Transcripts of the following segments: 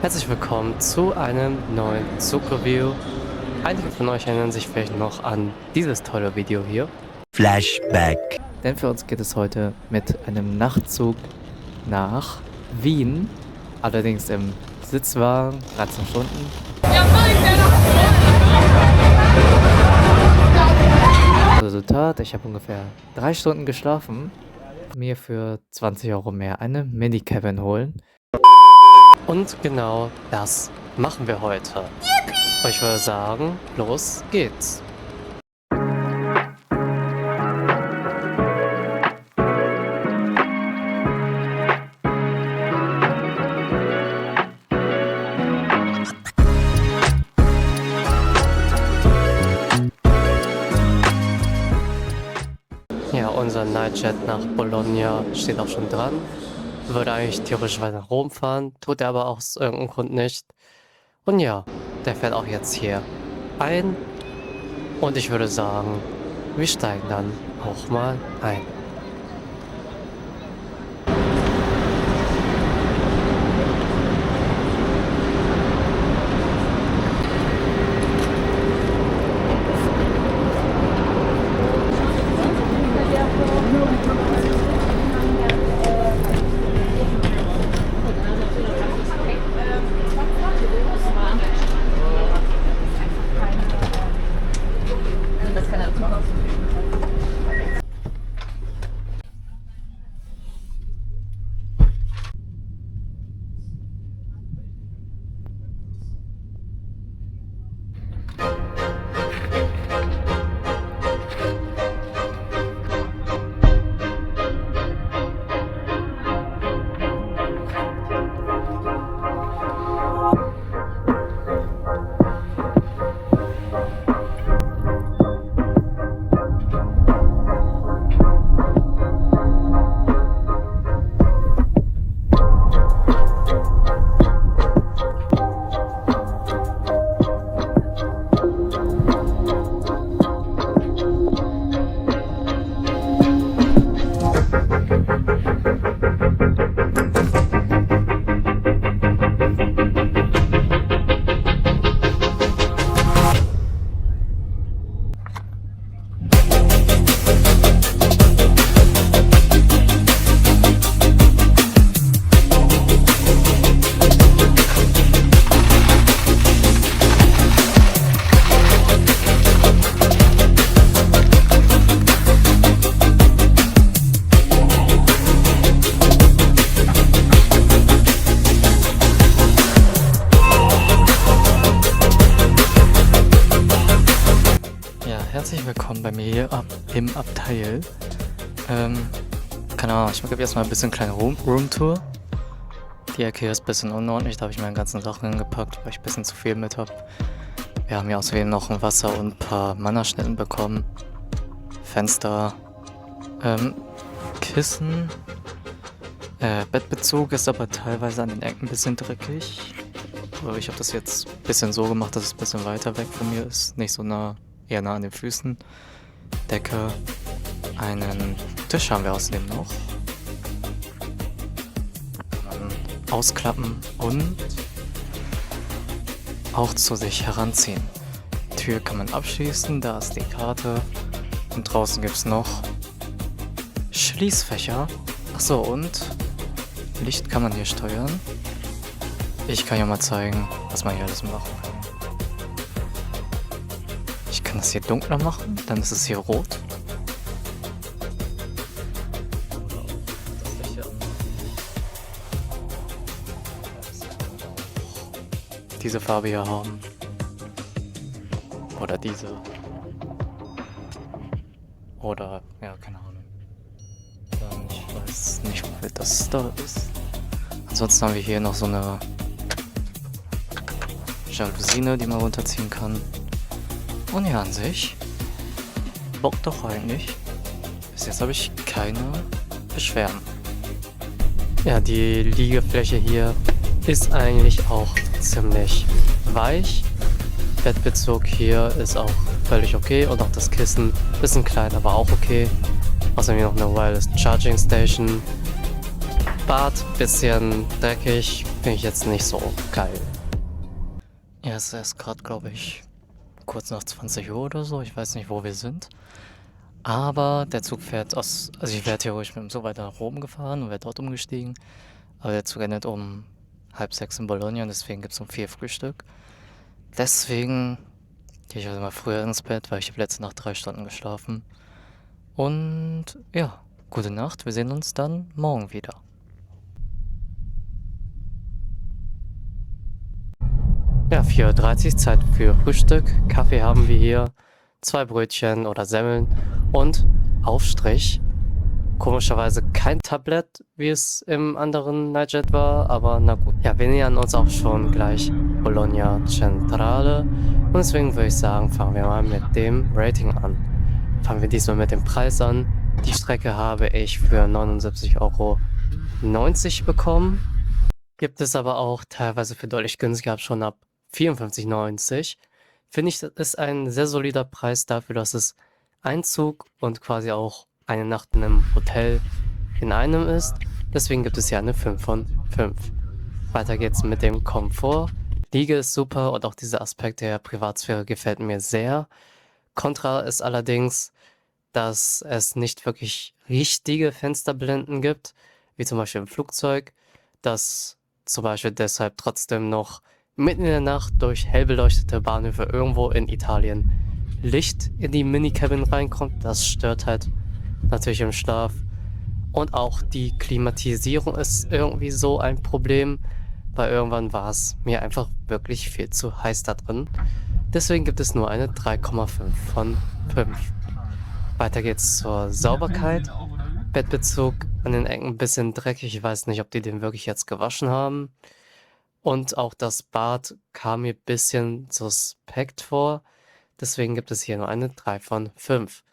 Herzlich willkommen zu einem neuen Zug-Review. Einige von euch erinnern sich vielleicht noch an dieses tolle Video hier. Flashback. Denn für uns geht es heute mit einem Nachtzug nach Wien. Allerdings im Sitzwagen, 13 Stunden. Resultat, ich habe ungefähr 3 Stunden geschlafen. Mir für 20 Euro mehr eine Mini-Cabin holen. Und genau das machen wir heute. Und ich würde sagen, los geht's. Ja, unser Nightjet nach Bologna steht auch schon dran. Würde eigentlich theoretisch weiter nach Rom fahren, tut er aber aus irgendeinem Grund nicht. Und ja, der fährt auch jetzt hier ein. Und ich würde sagen, wir steigen dann auch mal ein. Herzlich willkommen bei mir hier im Abteil. Keine Ahnung, ich gebe jetzt mal ein bisschen kleine Roomtour. Die Ecke hier ist ein bisschen unordentlich, da habe ich meine ganzen Sachen hingepackt, weil ich ein bisschen zu viel mit habe. Wir haben hier außerdem noch ein Wasser und ein paar Mannerschnitten bekommen. Fenster, Kissen, Bettbezug ist aber teilweise an den Ecken ein bisschen dreckig. Aber ich habe das jetzt ein bisschen so gemacht, dass es ein bisschen weiter weg von mir ist, nicht so nah. Eher nah an den Füßen. Decke. Einen Tisch haben wir außerdem noch. Kann man ausklappen und auch zu sich heranziehen. Tür kann man abschließen, da ist die Karte. Und draußen gibt es noch Schließfächer. Achso, und Licht kann man hier steuern. Ich kann ja mal zeigen, was man hier alles machen kann. Ich kann das hier dunkler machen, dann ist es hier rot. Diese Farbe hier haben. Oder diese. Oder, ja, keine Ahnung. Ich weiß nicht, wofür das da ist. Ansonsten haben wir hier noch so eine Jalousine, die man runterziehen kann. Und ja, an sich bockt doch eigentlich. Bis jetzt habe ich keine Beschwerden. Ja, die Liegefläche hier ist eigentlich auch ziemlich weich. Bettbezug hier ist auch völlig okay und auch das Kissen, bisschen klein, aber auch okay. Außerdem noch eine Wireless Charging Station. Bad, bisschen dreckig, finde ich jetzt nicht so geil. Ja, es ist gerade, glaube ich, kurz nach 20 Uhr oder so. Ich weiß nicht, wo wir sind. Aber der Zug fährt also ich wäre theoretisch mit dem Zug weiter nach Rom gefahren und wäre dort umgestiegen. Aber der Zug endet um 5:30 in Bologna und deswegen gibt es um 4 Frühstück. Deswegen gehe ich also mal früher ins Bett, weil ich habe letzte Nacht 3 Stunden geschlafen. Und ja, gute Nacht. Wir sehen uns dann morgen wieder. Ja, 4:30 Uhr, Zeit für Frühstück. Kaffee haben wir hier, 2 Brötchen oder Semmeln und Aufstrich. Komischerweise kein Tablett, wie es im anderen Nightjet war, aber na gut. Ja, wir nähern uns auch schon gleich Bologna Centrale und deswegen würde ich sagen, fangen wir mal mit dem Rating an. Fangen wir diesmal mit dem Preis an. Die Strecke habe ich für 79,90 € bekommen. Gibt es aber auch teilweise für deutlich günstiger, schon ab 54,90 €. Finde ich, das ist ein sehr solider Preis dafür, dass es ein Zug und quasi auch eine Nacht in einem Hotel in einem ist. Deswegen gibt es hier eine 5 von 5. Weiter geht's mit dem Komfort. Liege ist super und auch dieser Aspekt der Privatsphäre gefällt mir sehr. Kontra ist allerdings, dass es nicht wirklich richtige Fensterblenden gibt, wie zum Beispiel im Flugzeug, dass zum Beispiel deshalb trotzdem noch mitten in der Nacht durch hell beleuchtete Bahnhöfe irgendwo in Italien Licht in die Minicabin reinkommt. Das stört halt natürlich im Schlaf. Und auch die Klimatisierung ist irgendwie so ein Problem, weil irgendwann war es mir einfach wirklich viel zu heiß da drin. Deswegen gibt es nur eine 3,5 von 5. Weiter geht's zur Sauberkeit. Bettbezug an den Ecken ein bisschen dreckig. Ich weiß nicht, ob die den wirklich jetzt gewaschen haben. Und auch das Bad kam mir ein bisschen suspekt vor. Deswegen gibt es hier nur eine 3 von 5.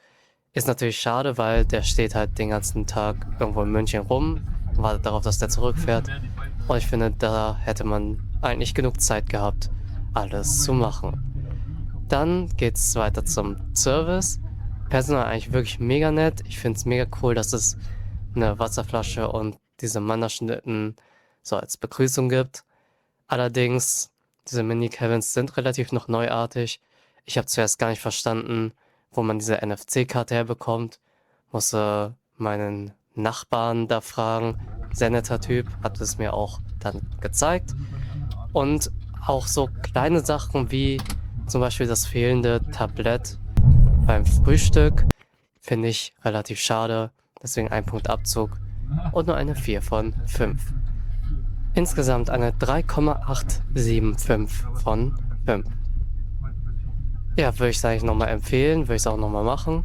Ist natürlich schade, weil der steht halt den ganzen Tag irgendwo in München rum, wartet darauf, dass der zurückfährt. Und ich finde, da hätte man eigentlich genug Zeit gehabt, alles zu machen. Dann geht's weiter zum Service. Personal eigentlich wirklich mega nett. Ich finde es mega cool, dass es eine Wasserflasche und diese Mannerschnitten so als Begrüßung gibt. Allerdings, diese Mini-Cabins sind relativ noch neuartig. Ich habe zuerst gar nicht verstanden, wo man diese NFC-Karte herbekommt. Musste meinen Nachbarn da fragen. Sehr netter Typ, hat es mir auch dann gezeigt. Und auch so kleine Sachen wie zum Beispiel das fehlende Tablett beim Frühstück finde ich relativ schade. Deswegen ein Punkt Abzug und nur eine 4 von 5. Insgesamt eine 3,875 von 5. Ja, würde ich es eigentlich nochmal empfehlen, würde ich es auch nochmal machen.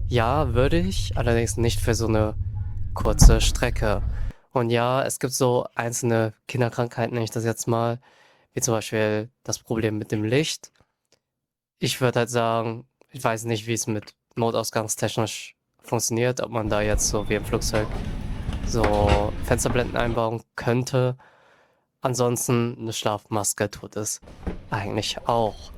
Ja, würde ich, allerdings nicht für so eine kurze Strecke. Und ja, es gibt so einzelne Kinderkrankheiten, nenne ich das jetzt mal, wie zum Beispiel das Problem mit dem Licht. Ich würde halt sagen, ich weiß nicht, wie es mit notausgangstechnisch funktioniert, ob man da jetzt so wie im Flugzeug so Fensterblenden einbauen könnte. Ansonsten eine Schlafmaske tut es eigentlich auch.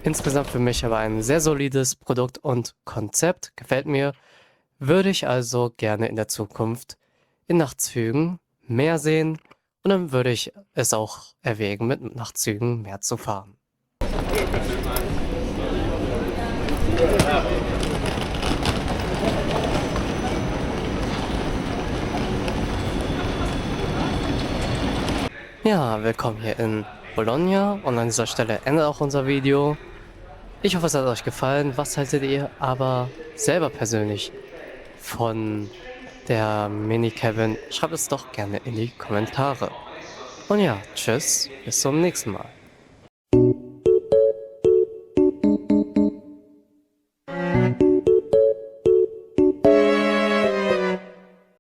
Insgesamt für mich aber ein sehr solides Produkt und Konzept. Gefällt mir. Würde ich also gerne in der Zukunft in Nachtzügen mehr sehen. Und dann würde ich es auch erwägen, mit Nachtzügen mehr zu fahren. Ja, willkommen hier in Bologna und an dieser Stelle endet auch unser Video. Ich hoffe, es hat euch gefallen. Was haltet ihr aber selber persönlich von der Mini-Cabin? Schreibt es doch gerne in die Kommentare. Und ja, tschüss, bis zum nächsten Mal.